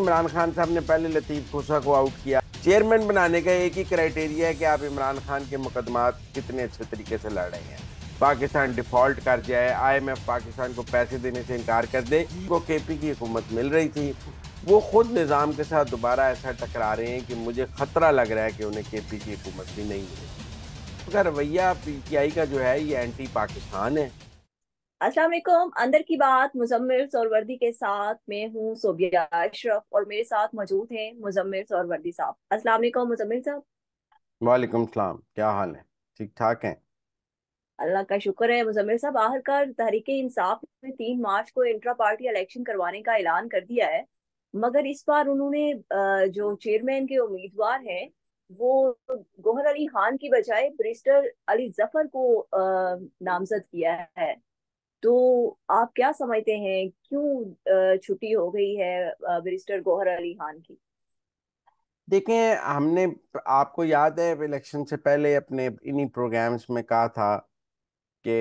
इमरान खान साहब ने पहले लतीफ खोसा को आउट किया। चेयरमैन बनाने का एक ही क्राइटेरिया है कि आप इमरान खान के मुकदमात कितने अच्छे तरीके से लड़ रहे हैं। पाकिस्तान डिफॉल्ट कर जाए, आईएमएफ पाकिस्तान को पैसे देने से इनकार कर दे, वो केपी की हुकूमत मिल रही थी, वो खुद निज़ाम के साथ दोबारा ऐसा टकरा रहे हैं कि मुझे खतरा लग रहा है कि उन्हें केपी की हुकूमत भी नहीं मिलेगी। उसका रवैया पीटीआई का जो है ये एंटी पाकिस्तान है। अस्सलाम वालेकुम। अंदर की बात मुजम्मिल सोरवर्दी के साथ मैं हूँ सोबिया अशरफ और मेरे साथ मौजूद हैं मुजम्मिल सोरवर्दी साहब। अस्सलाम वालेकुम मुजम्मिल साहब। वालेकुम सलाम, क्या हाल है? ठीक ठाक है। अल्लाह का शुक्र है मुजम्मिल साहब, आखिरकार तहरीक इंसाफ ने 3 मार्च को इंट्रा पार्टी इलेक्शन करवाने का ऐलान कर दिया है। मगर इस बार उन्होंने जो चेयरमैन के उम्मीदवार हैं वो गौहर अली खान की बजाय बैरिस्टर अली जफर को नामजद किया है। तो आप क्या समझते हैं क्यों छुट्टी हो गई है बैरिस्टर गौहर अली खान की? देखें, हमने, आपको याद है इलेक्शन से पहले अपने इन्हीं प्रोग्राम्स में कहा था कि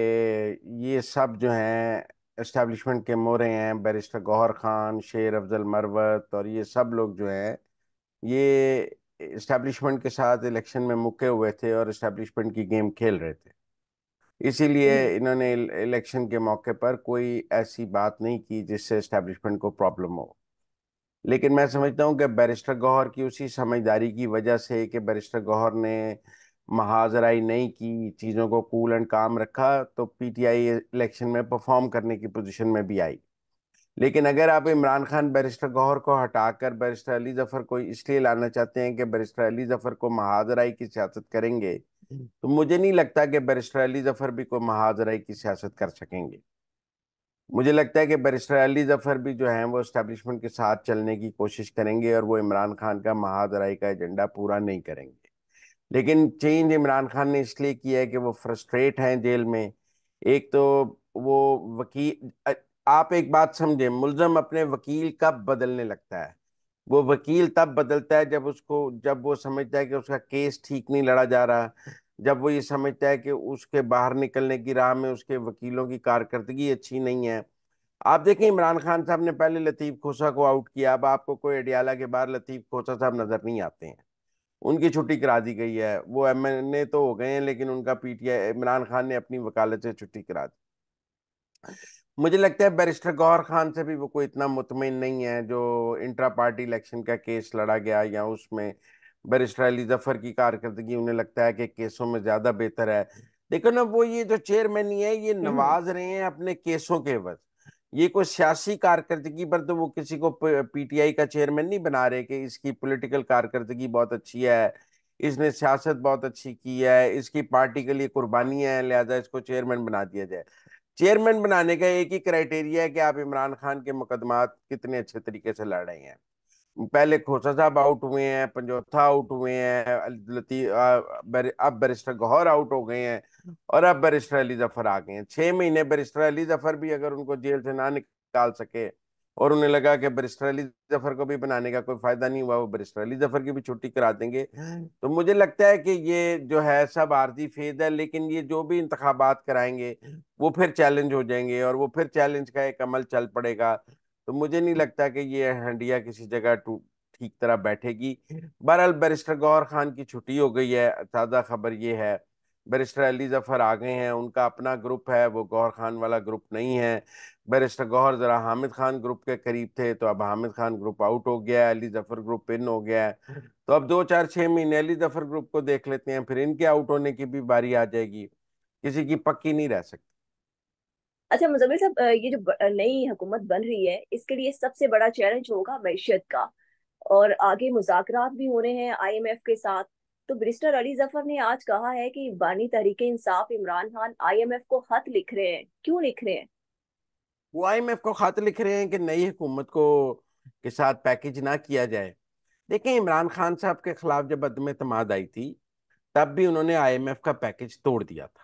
ये सब जो हैं एस्टेब्लिशमेंट के मोहरे हैं, बैरिस्टर गौहर खान, शेर अफजल मरवत और ये सब लोग जो हैं ये एस्टेब्लिशमेंट के साथ इलेक्शन में मुके हुए थे और एस्टेब्लिशमेंट की गेम खेल रहे थे। इसीलिए हम्म। इन्होंने इलेक्शन के मौके पर कोई ऐसी बात नहीं की जिससे एस्टेब्लिशमेंट को प्रॉब्लम हो। लेकिन मैं समझता हूँ कि बैरिस्टर गौहर की उसी समझदारी की वजह से कि बैरिस्टर गौहर ने महाजराई नहीं की, चीज़ों को कूल एंड काम रखा, तो पीटीआई इलेक्शन में परफॉर्म करने की पोजीशन में भी आई। लेकिन अगर आप इमरान खान बैरिस्टर गौहर को हटाकर बैरिस्टर अली जफर को इसलिए लाना चाहते हैं कि बैरिस्टर अली जफर को महाजराई की सियासत करेंगे, तो मुझे नहीं लगता कि बैरिस्टर अली जफर भी कोई महाजराई की सियासत कर सकेंगे। मुझे लगता है कि बैरिस्टर अली जफर भी जो है वो एस्टेब्लिशमेंट के साथ चलने की कोशिश करेंगे और वो इमरान खान का महादराई का एजेंडा पूरा नहीं करेंगे। लेकिन चेंज इमरान खान ने इसलिए किया है कि वो फ्रस्ट्रेट हैं जेल में। एक तो वो वकील, आप एक बात समझे, मुलजम अपने वकील कब बदलने लगता है? वो वकील तब बदलता है जब वो समझता है कि उसका केस ठीक नहीं लड़ा जा रहा, जब वो ये समझता है कि उसके बाहर निकलने की राह में उसके वकीलों की कारकर्दगी अच्छी नहीं है। आप देखें, इमरान खान साहब ने पहले लतीफ खोसा को आउट किया, अब आपको कोई अडियाला के बाहर लतीफ खोसा साहब नजर नहीं आते हैं। उनकी छुट्टी करा दी गई है, वो एमएनए तो हो गए हैं लेकिन उनका पीटीआई, इमरान खान ने अपनी वकालत से छुट्टी करा दी। मुझे लगता है बैरिस्टर गौहर खान से भी वो कोई इतना मुतमिन नहीं है। जो इंट्रा पार्टी इलेक्शन का केस लड़ा गया या उसमें बैरिस्टर अली जफर की कारकर्दगी उन्हें लगता है कि केसों में ज्यादा बेहतर है। देखो ना, वो ये जो चेयरमैन है ये हम्म। नवाज रहे हैं अपने केसों के एवज। ये कोई सियासी कारकर्दगी पर तो वो किसी को पीटीआई का चेयरमैन नहीं बना रहे कि इसकी पॉलिटिकल कारकर्दगी बहुत अच्छी है, इसने सियासत बहुत अच्छी की है, इसकी पार्टी के लिए कुर्बानियां हैं, लिहाजा इसको चेयरमैन बना दिया जाए। चेयरमैन बनाने का एक ही क्राइटेरिया है कि आप इमरान खान के मुकदमात कितने अच्छे तरीके से लड़ रहे हैं। पहले खोसा साहब आउट हुए हैं, पंजोथा आउट हुए हैं, अब बैरिस्टर गौहर आउट हो गए हैं और अब बैरिस्टर अली जफर आ गए हैं। 6 महीने बैरिस्टर अली जफर भी अगर उनको जेल से ना निकाल सके और उन्हें लगा कि बैरिस्टर अली जफर को भी बनाने का कोई फायदा नहीं हुआ, वो बैरिस्टर अली जफर की भी छुट्टी करा देंगे। तो मुझे लगता है कि ये जो है सब आरजी फेज है, लेकिन ये जो भी इंतखाबात कराएंगे वो फिर चैलेंज हो जाएंगे और वो फिर चैलेंज का एक अमल चल पड़ेगा। तो मुझे नहीं लगता कि ये हंडिया किसी जगह ठीक तरह बैठेगी। बहरहाल बैरिस्टर गौहर खान की छुट्टी हो गई है, ताज़ा खबर ये है। बैरिस्टर अली जफर आ गए हैं, उनका अपना ग्रुप है, वो गौहर खान वाला ग्रुप नहीं है। बैरिस्टर गौहर जरा हामिद खान ग्रुप के करीब थे, तो अब हामिद खान ग्रुप आउट हो गया है, अली जफर ग्रुप इन हो गया है। तो अब 2 4 6 महीने अली जफर ग्रुप को देख लेते हैं, फिर इनके आउट होने की भी बारी आ जाएगी। किसी की पक्की नहीं रह सकती। अच्छा मुजम्मिल साहब, ये जो नई हुकूमत बन रही है इसके लिए सबसे बड़ा चैलेंज होगा मैशियत का। और आगे मुज़ाकरात भी हो रहे हैं आईएमएफ के साथ। तो बैरिस्टर अली जफर ने आज कहा है कि बानी तहरीक इंसाफ इमरान खान आईएमएफ को खत लिख रहे हैं। क्यों लिख रहे हैं? वो आईएमएफ को खत लिख रहे हैं कि नई हुकूमत को के साथ पैकेज ना किया जाए। देखें, इमरान खान साहब के खिलाफ जब अदम एतमाद आई थी तब भी उन्होंने आईएमएफ का पैकेज तोड़ दिया था।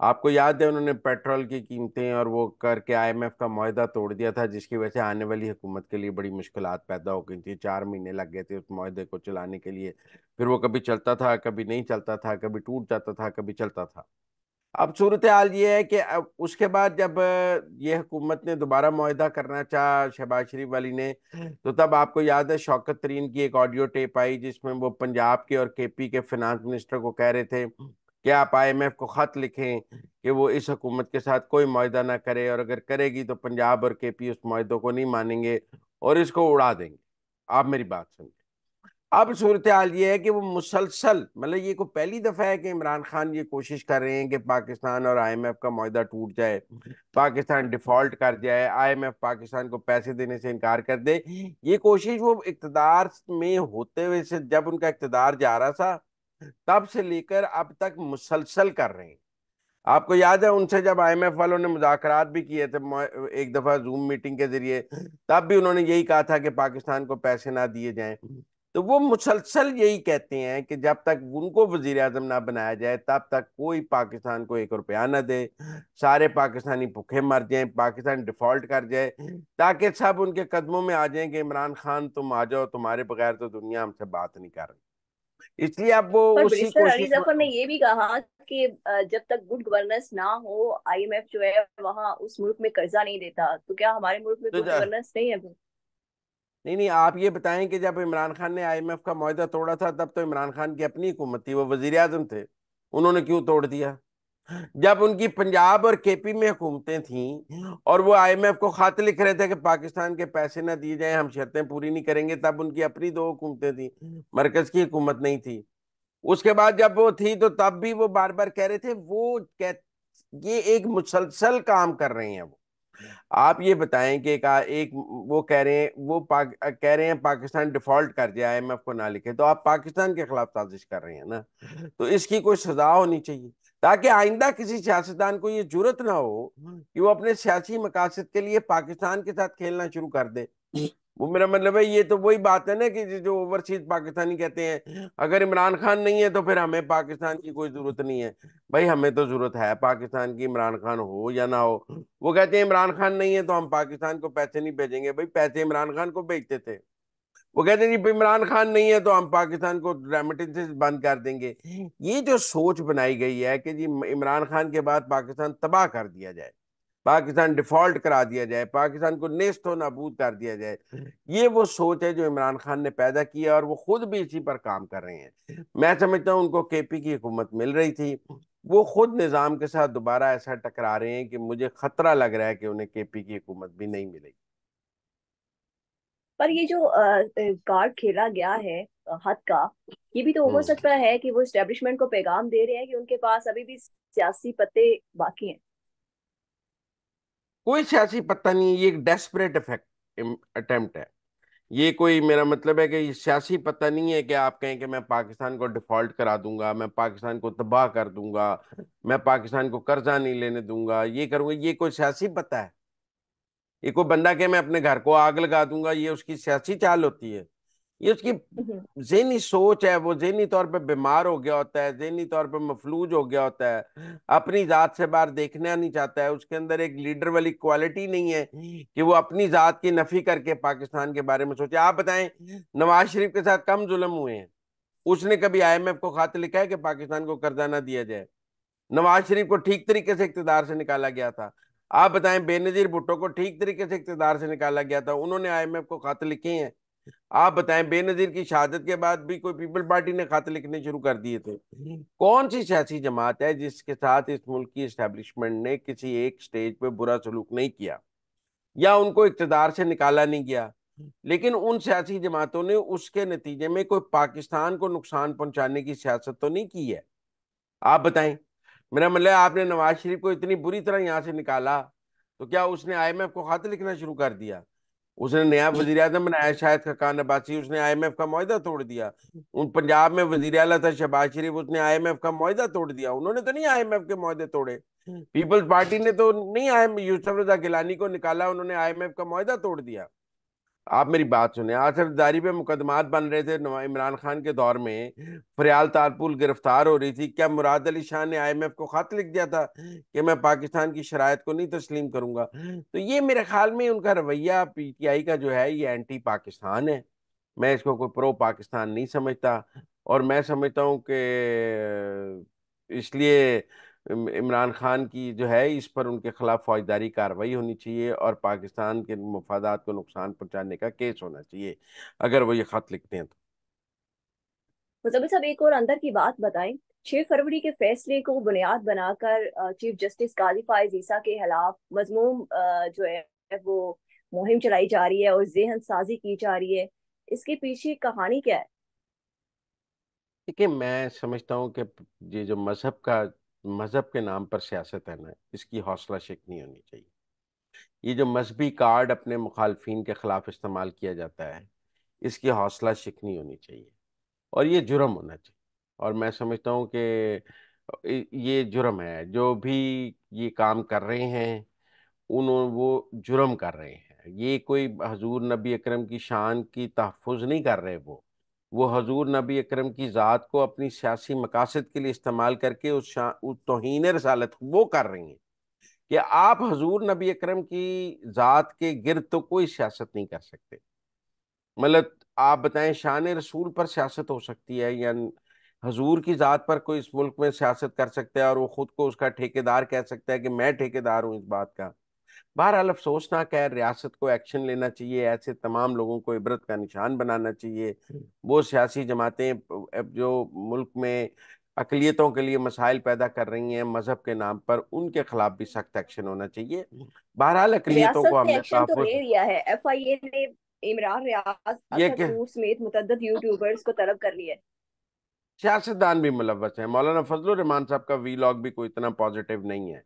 आपको याद है, उन्होंने पेट्रोल की कीमतें और वो करके आईएमएफ का मुआहदा तोड़ दिया था, जिसकी वजह से आने वाली हुकूमत के लिए बड़ी मुश्किलात पैदा हो गई थी। 4 महीने लग गए थे उस मुआहदे को चलाने के लिए। फिर वो कभी चलता था, कभी नहीं चलता था, कभी टूट जाता था, कभी चलता था। अब सूरत हाल ये है कि अब उसके बाद जब ये हुकूमत ने दोबारा मुआहदा करना चाहा शहबाज शरीफ वाली ने, तो तब आपको याद है शौकत तरीन की एक ऑडियो टेप आई जिसमें वो पंजाब के और केपी के फिनांस मिनिस्टर को कह रहे थे कि आप आईएमएफ को खत लिखें कि वो इस हुकूमत के साथ कोई मुआहदा ना करे, और अगर करेगी तो पंजाब और केपी उस मुआहदे को नहीं मानेंगे और इसको उड़ा देंगे। आप मेरी बात सुनिए। अब सूरत हाल ये है कि वो मुसलसल, मतलब ये को पहली दफा है कि इमरान खान ये कोशिश कर रहे हैं कि पाकिस्तान और आईएमएफ का मुआहदा टूट जाए, पाकिस्तान डिफॉल्ट कर जाए, आईएमएफ पाकिस्तान को पैसे देने से इनकार कर दे। ये कोशिश वो इक्तदार में होते हुए से, जब उनका इक्तदार जा रहा था तब से लेकर अब तक मुसलसल कर रहे हैं। आपको याद है उनसे जब आईएमएफ वालों ने मुज़ाकरात भी किए थे एक दफा जूम मीटिंग के जरिए, तब भी उन्होंने यही कहा था कि पाकिस्तान को पैसे ना दिए जाएं। तो वो मुसलसल यही कहते हैं कि जब तक उनको वजीर आजम ना बनाया जाए तब तक कोई पाकिस्तान को 1 रुपया ना दे, सारे पाकिस्तानी भूखे मर जाएं, पाकिस्तान डिफॉल्ट कर जाए, ताकि सब उनके कदमों में आ जाएं कि इमरान खान तुम आ जाओ, तुम्हारे बगैर तो दुनिया हमसे बात नहीं कर रही। इसलिए अब वो पर उसी बैरिस्टर अली कोशिश में। जफर ने ये भी कहा कि जब तक गुड गवर्नेंस ना हो, आईएमएफ जो है वहां उस मुल्क में कर्जा नहीं देता। तो क्या हमारे मुल्क में तो गुड गवर्नेंस नहीं है फिर? नहीं नहीं, आप ये बताएं कि जब इमरान खान ने आईएमएफ का मुआहदा तोड़ा था तब तो इमरान खान की अपनी हुकूमत थी, वो वजीर आजम थे, उन्होंने क्यों तोड़ दिया? जब उनकी पंजाब और केपी में हुकूमतें थीं और वो आईएमएफ को खत लिख रहे थे कि पाकिस्तान के पैसे ना दिए जाएं, हम शर्तें पूरी नहीं करेंगे, तब उनकी अपनी दो हुकूमतें थी, मरकज की हुकूमत नहीं थी। उसके बाद जब वो थी तो तब भी वो बार बार कह रहे थे, ये एक मुसलसल काम कर रहे हैं वो। आप ये बताएं कि एक वो कह रहे हैं, कह रहे हैं पाकिस्तान डिफॉल्ट कर जाए, आईएमएफ को ना लिखे, तो आप पाकिस्तान के खिलाफ साजिश कर रहे हैं ना। तो इसकी कोई सजा होनी चाहिए, ताकि आइंदा किसी सियासतदान को ये जुर्रत ना हो कि वो अपने सियासी मकासद के लिए पाकिस्तान के साथ खेलना शुरू कर दे। वो मेरा मतलब है, ये तो वही बात है ना कि जो ओवरसीज पाकिस्तानी कहते हैं अगर इमरान खान नहीं है तो फिर हमें पाकिस्तान की कोई जरूरत नहीं है। भाई हमें तो जरूरत है पाकिस्तान की, इमरान खान हो या ना हो। वो कहते हैं इमरान खान नहीं है तो हम पाकिस्तान को पैसे नहीं भेजेंगे, भाई पैसे इमरान खान को भेजते थे। वो कहते हैं जी इमरान खान नहीं है तो हम पाकिस्तान को रेमिटेंसेस बंद कर देंगे। ये जो सोच बनाई गई है कि जी इमरान खान के बाद पाकिस्तान तबाह कर दिया जाए, पाकिस्तान डिफॉल्ट करा दिया जाए, पाकिस्तान को नेस्तो नाबूद कर दिया जाए, ये वो सोच है जो इमरान खान ने पैदा की है और वो खुद भी इसी पर काम कर रहे हैं। मैं समझता हूँ उनको केपी की हुकूमत मिल रही थी, वो खुद निजाम के साथ दोबारा ऐसा टकरा रहे हैं कि मुझे खतरा लग रहा है कि उन्हें केपी की हुकूमत भी नहीं मिलेगी। पर ये जो कार्ड खेला गया है हद का, ये भी तो हो हम्म। सकता है कि वो एस्टेब्लिशमेंट को पैगाम दे रहे हैं कि उनके पास अभी भी सियासी पत्ते बाकी हैं। कोई सियासी पत्ता नहीं है, ये एक डेस्परेट इफेक्ट अटेम्प्ट है। ये कोई, मेरा मतलब है कि ये सियासी पता नहीं है कि आप कहें कि मैं पाकिस्तान को डिफॉल्ट करा दूंगा, मैं पाकिस्तान को तबाह कर दूंगा, मैं पाकिस्तान को कर्जा नहीं लेने दूंगा, ये करूंगा, ये कोई सियासी पता है? ये कोई बंदा के मैं अपने घर को आग लगा दूंगा, ये उसकी सियासी चाल होती है? ये उसकी हम्म। ज़हनी सोच है, वो ज़हनी तौर पे बीमार हो गया होता है, ज़हनी तौर पे मफलूज हो गया होता है, अपनी जात से बाहर देखना नहीं चाहता है, उसके अंदर एक लीडर वाली क्वालिटी नहीं है कि वो अपनी जात की नफी करके पाकिस्तान के बारे में सोचे। आप बताएं, नवाज शरीफ के साथ कम जुल्म हुए हैं? उसने कभी आईएमएफ को खत लिखा है कि पाकिस्तान को कर्जा ना दिया जाए? नवाज शरीफ को ठीक तरीके से इकतदार से निकाला गया था। आप बताएं, बेनजीर भुट्टो को ठीक तरीके से इकतदार से निकाला गया था, उन्होंने आईएमएफ को खत लिखे हैं? आप बताएं, बेनजीर की शहादत के बाद भी कोई पीपल पार्टी ने खत लिखने शुरू कर दिए थे? कौन सी सियासी जमात है जिसके साथ इस मुल्क की एस्टेब्लिशमेंट ने किसी एक स्टेज पे बुरा सलूक नहीं किया या उनको इकतदार से निकाला नहीं गया? लेकिन उन सियासी जमातों ने उसके नतीजे में कोई पाकिस्तान को नुकसान पहुंचाने की सियासत तो नहीं की है। आप बताएं। मेरा मतलब है, आपने नवाज शरीफ को इतनी बुरी तरह यहां से निकाला तो क्या उसने आईएमएफ को खत लिखना शुरू कर दिया? उसने नया वजीर आजम बनाया शायद खकान अब्बासी, उसने आईएमएफ का मुआहदा तोड़ दिया। उन पंजाब में वजीर आला था शहबाज शरीफ, उसने आईएमएफ का मुआहदा तोड़ दिया? उन्होंने तो नहीं आईएमएफ के मुआहदे तोड़े। पीपल्स पार्टी ने तो नहीं, आई यूसुफ रजा गिलानी को निकाला, उन्होंने आईएमएफ का मुआहदा तोड़ दिया। आप मेरी बात सुने, आसरदारी पे मुकदमात बन रहे थे इमरान खान के दौर में, फरियाल तारपुल गिरफ्तार हो रही थी, क्या मुराद अली शाह ने आईएमएफ को खत लिख दिया था कि मैं पाकिस्तान की शराइत को नहीं तस्लीम करूंगा? तो ये मेरे ख्याल में उनका रवैया पीटीआई का जो है ये एंटी पाकिस्तान है। मैं इसको कोई प्रो पाकिस्तान नहीं समझता। और मैं समझता हूँ कि इसलिए इमरान खान की जो है इस पर उनके खिलाफ फौजदारी कार्रवाई होनी चाहिए और पाकिस्तान के मफादात को नुकसान पहुंचाने का केस होना चाहिए अगर वो ये खत लिखते हैं तो। मुजम्मिल साहब, एक और अंदर की बात बताएं। 6 फरवरी के फैसले को बुनियाद बनाकर चीफ जस्टिस काजी फाइज ईसा के खिलाफ मजमूम जो है वो मुहिम चलाई जा रही है और जेहन साजी की जा रही है। इसके पीछे कहानी क्या है? देखिए, मैं समझता हूँ कि ये जो मजहब के नाम पर सियासत है ना, इसकी हौसला शेख नहीं होनी चाहिए। ये जो मजहबी कार्ड अपने मुखालफिन के खिलाफ इस्तेमाल किया जाता है, इसकी हौसला शिक नहीं होनी चाहिए और ये जुर्म होना चाहिए। और मैं समझता हूँ कि ये जुर्म है, जो भी ये काम कर रहे हैं वो जुर्म कर रहे हैं। ये कोई हजूर नबी अकरम की शान की तहफ़्फ़ुज़ नहीं कर रहे। वो हजूर नबी अकरम की ज़ात को अपनी सियासी मकासद के लिए इस्तेमाल करके उस तौहीन रसालत वो कर रही हैं कि आप हजूर नबी अकरम की ज़ात के गिर्द तो कोई सियासत नहीं कर सकते। मतलब आप बताएं, शान रसूल पर सियासत हो सकती है या हजूर की ज़ात पर कोई इस मुल्क में सियासत कर सकता है और वो खुद को उसका ठेकेदार कह सकता है कि मैं ठेकेदार हूं इस बात का। बहरहाल अफसोसनाक है, रियासत को एक्शन लेना चाहिए, ऐसे तमाम लोगों को इबरत का निशान बनाना चाहिए। वो सियासी जमातें जो मुल्क में अकलियतों के लिए मसाइल पैदा कर रही हैं मजहब के नाम पर, उनके खिलाफ भी सख्त एक्शन होना चाहिए। बहरहाल अकलियतों रियासत को ने हमने एक्शन तो ले तहफ़्फ़ुज़। लिया है। FIA ने इमरान रियाज, ये असद कि नूर समेत मुतद्दद यूट्यूबर्स को तलब कर लिया है। सियासतदान भी मुलव्वस हैं। मौलाना फजलुर रहमान साहब का वीलॉग भी कोई इतना पॉजिटिव नहीं है।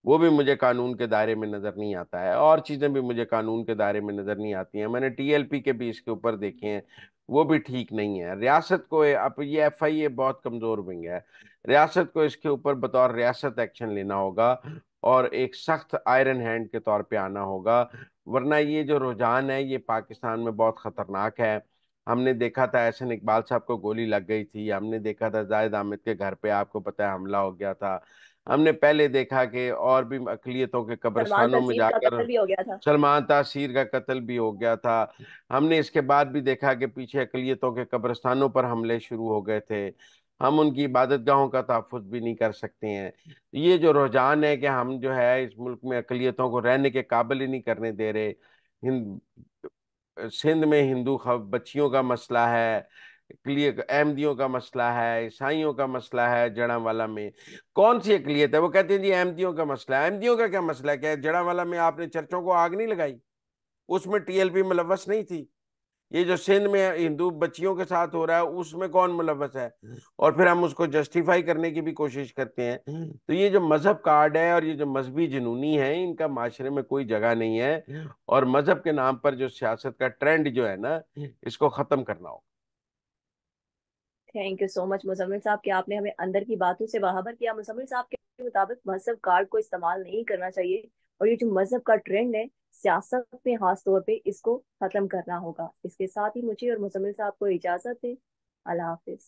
वो भी मुझे कानून के दायरे में नजर नहीं आता है और चीजें भी मुझे कानून के दायरे में नजर नहीं आती हैं। मैंने TLP के भी इसके ऊपर देखे हैं, वो भी ठीक नहीं है। रियासत को अब ये FIA बहुत कमजोर विंग है। रियासत को इसके ऊपर बतौर रियासत एक्शन लेना होगा और एक सख्त आयरन हैंड के तौर पे आना होगा, वरना ये जो रुझान है ये पाकिस्तान में बहुत खतरनाक है। हमने देखा था एहसन इकबाल साहब को गोली लग गई थी, हमने देखा था जाहिद आमिद के घर पे आपको पता है हमला हो गया था। हमने पहले देखा कि और भी अकलियतों के सलमान कब्रिस्तानों में तहसीर का जाकर कत्ल भी हो गया था। सलमान तासीर का कत्ल भी हो गया था। हमने इसके बाद भी देखा कि पीछे अकलियतों के कब्रिस्तानों पर हमले शुरू हो गए थे। हम उनकी इबादत गाहों का तहफ़्फ़ुज़ भी नहीं कर सकते हैं। ये जो रुझान है कि हम जो है इस मुल्क में अकलियतों को रहने के काबिल ही नहीं करने दे रहे। हिंद सिंध में बच्चियों का मसला है, अकलियत अहमदियों का मसला है, ईसाइयों का मसला है। जड़ांवाला में कौन सी अकलियत है? वो कहते हैं जी अहमदियों का मसला है। अहमदियों का क्या मसला है? क्या जड़ांवाला में आपने चर्चों को आग नहीं लगाई? उसमें TLP मुलव्वस नहीं थी? ये जो सिंध में हिंदू बच्चियों के साथ हो रहा है उसमें कौन मुलव्वस है? और फिर हम उसको जस्टिफाई करने की भी कोशिश करते हैं। तो ये जो मजहब कार्ड है और ये जो मजहबी जुनूनी है, इनका माशरे में कोई जगह नहीं है और मजहब के नाम पर जो सियासत का ट्रेंड जो है ना, इसको खत्म करना होगा। Thank you so much Muzammil साहब कि आपने हमें अंदर की बातों से बाहर किया। मुजम्मिल साहब के मुताबिक मजहब कार्ड को इस्तेमाल नहीं करना चाहिए और ये जो मजहब का ट्रेंड है सियासत में खास तौर पे, इसको खत्म करना होगा। इसके साथ ही मुझे और मुजम्मिल साहब को इजाजत है। अल्लाह हाफिज।